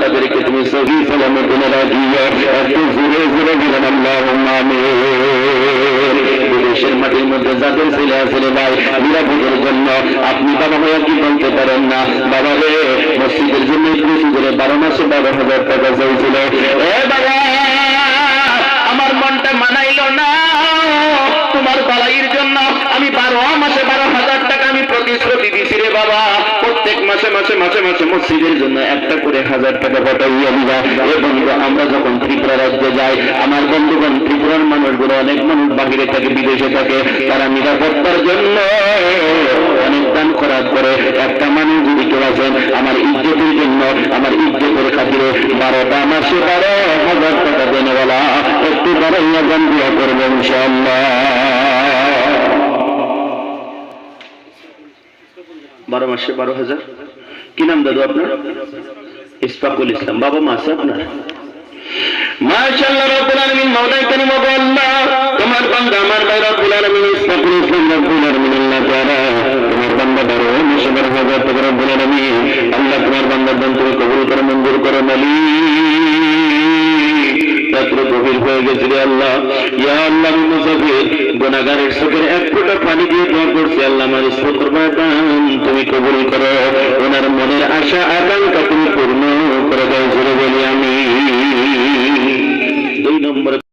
তাদেরকে তুমি সহি সালামতে রাখিও। একটু জোরে জোরে বলেন আল্লাহুম্মা আমিন। বিদেশের মাটির মধ্যে যাদের ছেলে আছে ভাই, নিরাপদের জন্য আপনি বাবা ভাইয়া কি বলতে পারেন না, বাবা রে মসজিদের জন্য বেশি করে 12 মাসে 12,000 টাকা চাইছিল। এ বাবা, আমার মনটা মানাইল না, তোমার বাড়াইয়ের জন্য আমি 12 মাসে 12,000 টাকা আমি প্রতিশ্রুতি দিছি রে বাবা, প্রত্যেক মাসে মাসে মাসে মাসে মসজিদের জন্য একটা করে 1000 টাকা পাঠাইয়া দিবা। এ বন্ধু, আমরা যখন ত্রিপুরা রাজ্যে যাই, আমার বন্ধুগণ ত্রিপুরার মানুষগুলো, অনেক মানুষ বাহিরে থাকে, বিদেশে থাকে, তারা নিরাপত্তার জন্য অনেক দান খরচ করে। একটা মানুষ যদি কেউ আছেন আমার ইজ্জতের জন্য, আমার ইজ্জতের খাতিরে 12টা মাসে 12,000 টাকা দেনেওয়ালা, একটু বাড়াইয়া দান দিয়া করবেন ইনশাআল্লাহ। 12 মাসে 12,000। কি নাম দাদু আপনার? ইসফাকুল ইসলাম। বাবা মা আছে আপনার? মাশাআল্লাহ রাব্বুল আলামিন। মাওলাই কারীম আল্লাহ, তোমার বান্দা আমার ভাই রাব্বুল আলামিন ইসফাকুল ইসলাম রাব্বুল আলামিন আল্লাহ তাআলা তোমার বান্দা 12 মাসে 12,000 টাকা রাব্বুল আলামিন আল্লাহ তোমার বান্দার দান তুমি কবুল করে মঞ্জুর করো। মালিক রাত্র গভীর হয়ে গেছে রে আল্লাহ। ইয়া আল্লাহ, আমি মুসাফির গুনাহগারের চোখের এক ফোঁটা পানি দিয়ে দোয়া করছি, আল্লাহ আমার ইসফাকুর দান তুমি কবুল করো, ওনার মনের আশা আকাঙ্ক্ষা তুমি পূর্ণ করে দাও। জোরে বলি আমিন। 2 নম্বর